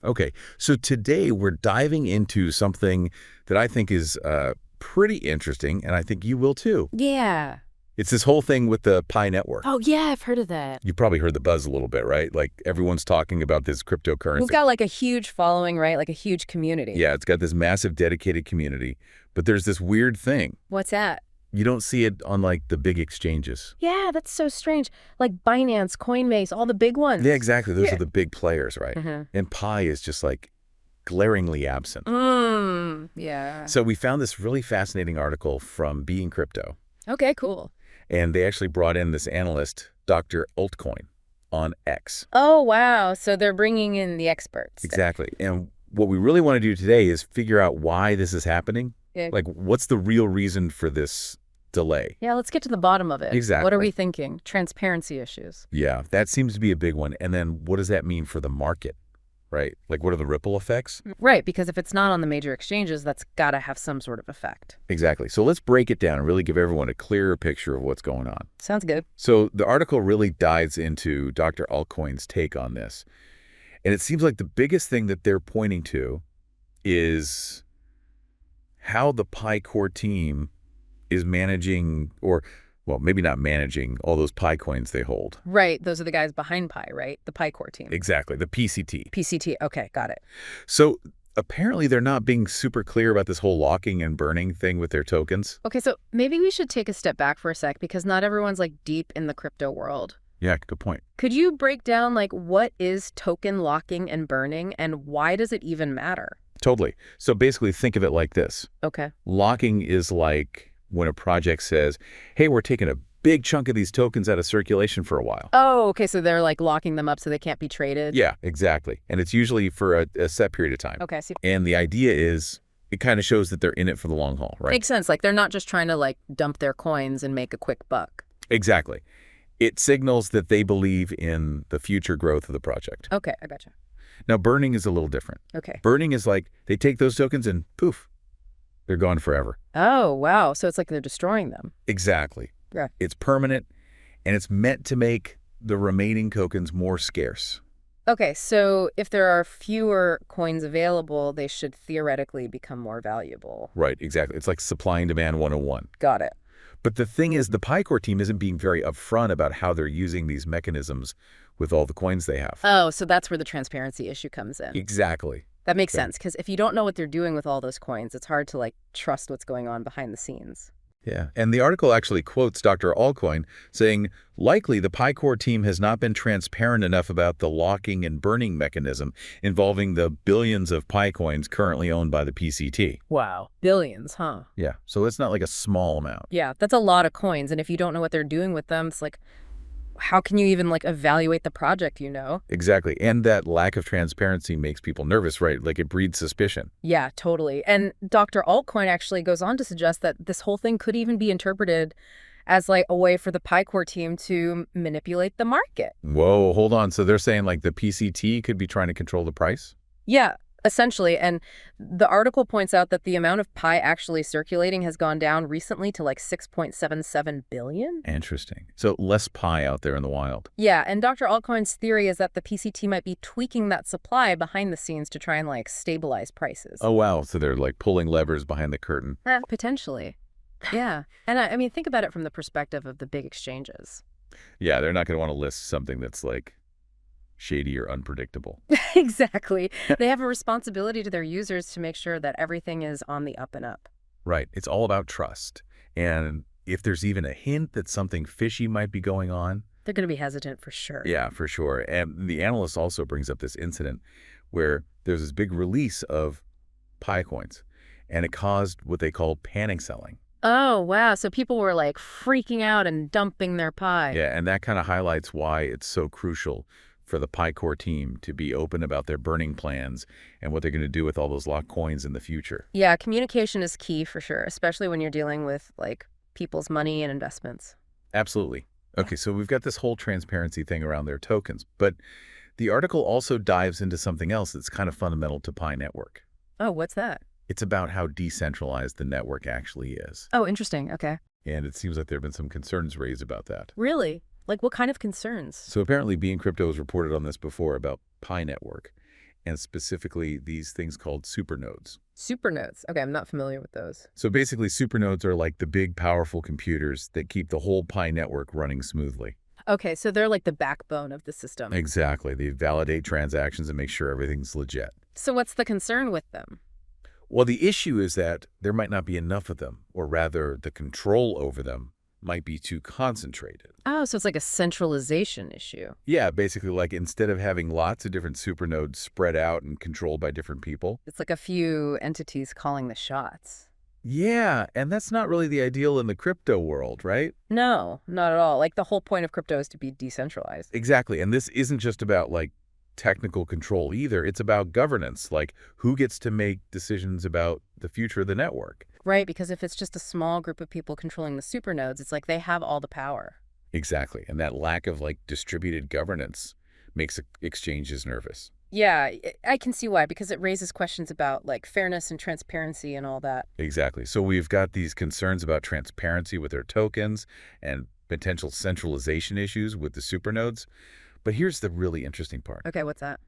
Okay, so today we're diving into something that I think is pretty interesting, and I think you will too. Yeah. It's this whole thing with the Pi network. Oh, yeah, I've heard of that. You probably heard the buzz a little bit, right? Like everyone's talking about this cryptocurrency. It's got like a huge following, right? Like a huge community. Yeah, it's got this massive dedicated community, but there's this weird thing. What's that? You don't see it on like the big exchanges. Yeah, that's so strange. Like Binance, Coinbase, all the big ones. Yeah, exactly. Those are the big players, right? Mm-hmm. And Pi is just like glaringly absent. Yeah. So we found this really fascinating article from Being Crypto. Okay, cool. And they actually brought in this analyst, Dr. Altcoin, on X. Oh, wow. So they're bringing in the experts. Exactly. And what we really want to do today is figure out why this is happening. Yeah. Like, what's the real reason for this delay? Yeah, let's get to the bottom of it. Exactly. What are we thinking? Transparency issues. Yeah, that seems to be a big one. And then what does that mean for the market, right? Like, what are the ripple effects? Right, because if it's not on the major exchanges, that's got to have some sort of effect. Exactly. So let's break it down and really give everyone a clearer picture of what's going on. Sounds good. So the article really dives into Dr. Altcoin's take on this. And it seems like the biggest thing that they're pointing to is how the Pi core team is managing, or, well, maybe not managing, all those Pi coins they hold. Right, those are the guys behind Pi, right? The Pi core team. Exactly, the PCT. PCT, okay, got it. So apparently they're not being super clear about this whole locking and burning thing with their tokens. Okay, so maybe we should take a step back for a sec because not everyone's like deep in the crypto world. Yeah, good point. Could you break down like what is token locking and burning and why does it even matter? Totally. So basically think of it like this. Okay. Locking is like when a project says, hey, we're taking a big chunk of these tokens out of circulation for a while. Oh, okay, so they're like locking them up so they can't be traded? Yeah, exactly. And it's usually for a set period of time. Okay, see. And the idea is it kind of shows that they're in it for the long haul, right? Makes sense. Like they're not just trying to like dump their coins and make a quick buck. Exactly. It signals that they believe in the future growth of the project. Okay, I gotcha. Now, burning is a little different. Okay. Burning is like they take those tokens and poof, they're gone forever. Oh, wow. So it's like they're destroying them. Exactly. Yeah. It's permanent, and it's meant to make the remaining tokens more scarce. Okay, so if there are fewer coins available, they should theoretically become more valuable. Right, exactly. It's like supply and demand 101. Got it. But the thing is, the Pi core team isn't being very upfront about how they're using these mechanisms with all the coins they have. Oh, so that's where the transparency issue comes in. Exactly. That makes Okay. sense, because if you don't know what they're doing with all those coins, it's hard to like trust what's going on behind the scenes. Yeah, and the article actually quotes Dr. Altcoin saying, likely the Pi core team has not been transparent enough about the locking and burning mechanism involving the billions of Pi coins currently owned by the PCT. Wow. Billions, huh? Yeah, so it's not like a small amount. Yeah, that's a lot of coins, and if you don't know what they're doing with them, it's like, how can you even like evaluate the project, you know? Exactly, and that lack of transparency makes people nervous, right? Like it breeds suspicion. Yeah, totally. And Dr. Altcoin actually goes on to suggest that this whole thing could even be interpreted as like a way for the Pi core team to manipulate the market. Whoa, hold on. So they're saying like the PCT could be trying to control the price? Yeah, essentially. And the article points out that the amount of Pi actually circulating has gone down recently to like 6.77 billion. Interesting. So less Pi out there in the wild. Yeah, and Dr. Altcoin's theory is that the PCT might be tweaking that supply behind the scenes to try and like stabilize prices. Oh, wow. So they're like pulling levers behind the curtain. Potentially. Yeah. And I mean, think about it from the perspective of the big exchanges. Yeah, they're not going to want to list something that's like shady or unpredictable. Exactly. They have a responsibility to their users to make sure that everything is on the up and up. Right. It's all about trust. And if there's even a hint that something fishy might be going on. They're going to be hesitant for sure. Yeah, for sure. And the analyst also brings up this incident where there's this big release of Pi coins, and it caused what they call panic selling. Oh, wow. So people were like freaking out and dumping their Pi. Yeah, and that kind of highlights why it's so crucial for the Pi core team to be open about their burning plans and what they're going to do with all those locked coins in the future. Yeah, communication is key for sure, especially when you're dealing with like people's money and investments. Absolutely. Okay, so we've got this whole transparency thing around their tokens, but the article also dives into something else that's kind of fundamental to Pi network. Oh, what's that? It's about how decentralized the network actually is. Oh, interesting. Okay. And it seems like there have been some concerns raised about that. Really? Like what kind of concerns? So apparently Being Crypto has reported on this before about Pi network. and specifically these things called supernodes. Supernodes. Okay, I'm not familiar with those. So basically, supernodes are like the big, powerful computers that keep the whole Pi network running smoothly. Okay, so they're like the backbone of the system. Exactly. They validate transactions and make sure everything's legit. So what's the concern with them? Well, the issue is that there might not be enough of them, or rather, the control over them might be too concentrated. Oh, so it's like a centralization issue. Yeah, basically, like instead of having lots of different supernodes spread out and controlled by different people. It's like a few entities calling the shots. Yeah, and that's not really the ideal in the crypto world, right? No, not at all. Like the whole point of crypto is to be decentralized. Exactly. And this isn't just about like technical control either. It's about governance, like who gets to make decisions about the future of the network. Right, because if it's just a small group of people controlling the supernodes, it's like they have all the power. Exactly. And that lack of like distributed governance makes exchanges nervous. Yeah, I can see why, because it raises questions about like fairness and transparency and all that. Exactly. So we've got these concerns about transparency with their tokens and potential centralization issues with the supernodes. But here's the really interesting part. Okay, what's that?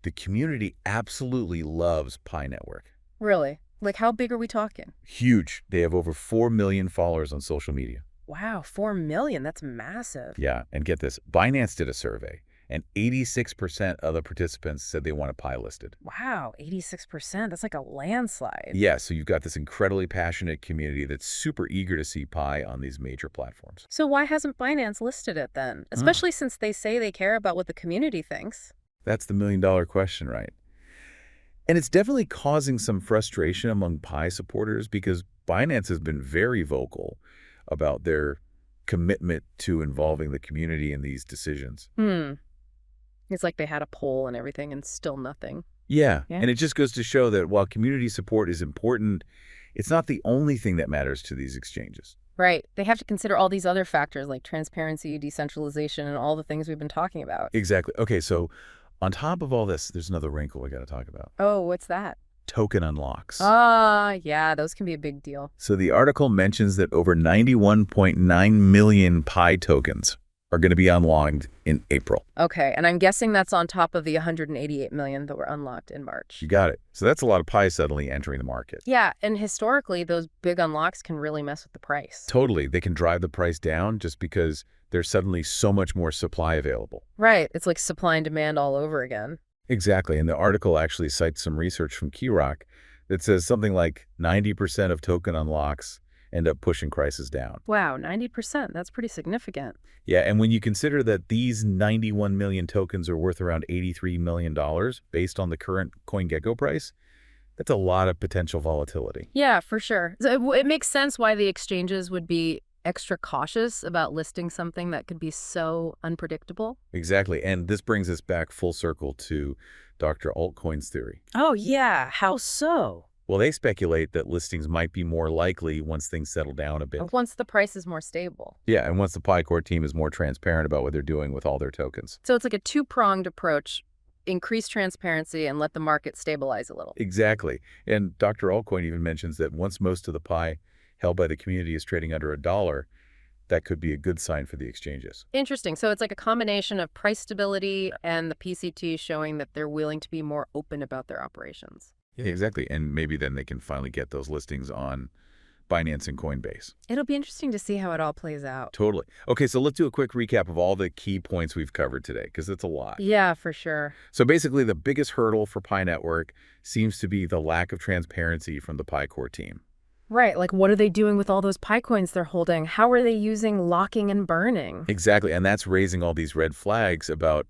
The community absolutely loves Pi Network. Really? Like how big are we talking? Huge. They have over 4 million followers on social media. Wow, 4 million. That's massive. Yeah, and get this. Binance did a survey, and 86% of the participants said they want a Pi listed. Wow, 86%. That's like a landslide. Yeah, so you've got this incredibly passionate community that's super eager to see Pi on these major platforms. So why hasn't Binance listed it then? Especially since they say they care about what the community thinks. That's the million-dollar question, right? And it's definitely causing some frustration among Pi supporters because Binance has been very vocal about their commitment to involving the community in these decisions. It's like they had a poll and everything and still nothing. Yeah, Yeah. and it just goes to show that while community support is important, it's not the only thing that matters to these exchanges. Right. They have to consider all these other factors like transparency, decentralization, and all the things we've been talking about. Exactly. Okay, so on top of all this, there's another wrinkle we got to talk about. Oh, what's that? Token unlocks. Yeah, those can be a big deal. So the article mentions that over 91.9 million Pi tokens are going to be unlocked in April. Okay, and I'm guessing that's on top of the 188 million that were unlocked in March. You got it. So that's a lot of Pi suddenly entering the market. Yeah, and historically, those big unlocks can really mess with the price. Totally. They can drive the price down just because there's suddenly so much more supply available. Right. It's like supply and demand all over again. Exactly. And the article actually cites some research from Keyrock that says something like 90% of token unlocks end up pushing prices down. Wow, 90%. That's pretty significant. Yeah, and when you consider that these 91 million tokens are worth around $83 million based on the current CoinGecko price, that's a lot of potential volatility. Yeah, for sure. So it makes sense why the exchanges would be extra cautious about listing something that could be so unpredictable. Exactly. And this brings us back full circle to Dr. Altcoin's theory. Oh, yeah. How so? Well, they speculate that listings might be more likely once things settle down a bit. Once the price is more stable. Yeah, and once the Pi Core team is more transparent about what they're doing with all their tokens. So it's like a two-pronged approach. Increase transparency and let the market stabilize a little. Exactly. And Dr. Altcoin even mentions that once most of the Pi held by the community is trading under $1, that could be a good sign for the exchanges. Interesting. So it's like a combination of price stability and the PCT showing that they're willing to be more open about their operations. Yeah, exactly. And maybe then they can finally get those listings on Binance and Coinbase. It'll be interesting to see how it all plays out. Totally. Okay, so let's do a quick recap of all the key points we've covered today, because it's a lot. Yeah, for sure. So basically, the biggest hurdle for Pi Network seems to be the lack of transparency from the Pi Core team. Right. Like, what are they doing with all those Pi coins they're holding? How are they using locking and burning? Exactly. And that's raising all these red flags about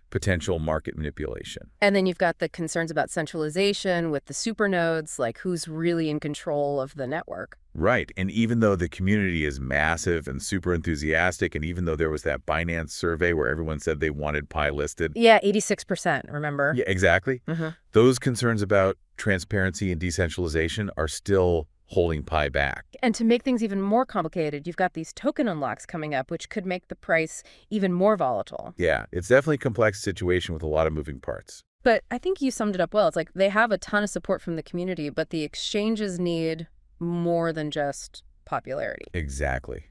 potential market manipulation. And then you've got the concerns about centralization with the supernodes, like who's really in control of the network. Right. And even though the community is massive and super enthusiastic, and even though there was that Binance survey where everyone said they wanted Pi listed. Yeah, 86%, remember? Yeah, exactly. Those concerns about transparency and decentralization are still holding Pi back. And to make things even more complicated, you've got these token unlocks coming up, which could make the price even more volatile. Yeah, it's definitely a complex situation with a lot of moving parts. But I think you summed it up well. It's like they have a ton of support from the community, but the exchanges need more than just popularity. Exactly.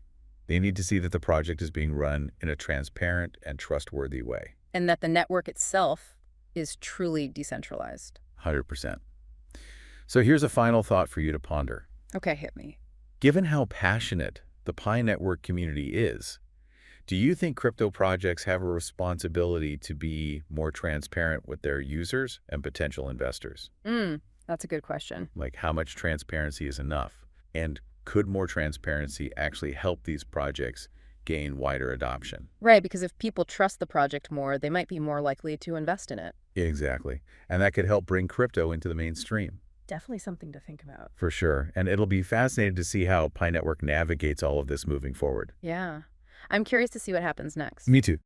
They need to see that the project is being run in a transparent and trustworthy way. And that the network itself is truly decentralized. 100%. So here's a final thought for you to ponder. Okay, hit me. Given how passionate the Pi network community is, do you think crypto projects have a responsibility to be more transparent with their users and potential investors? That's a good question. Like, how much transparency is enough? And could more transparency actually help these projects gain wider adoption? Right, because if people trust the project more, they might be more likely to invest in it. Exactly. And that could help bring crypto into the mainstream. Definitely something to think about. For sure. And it'll be fascinating to see how Pi Network navigates all of this moving forward. Yeah. I'm curious to see what happens next. Me too.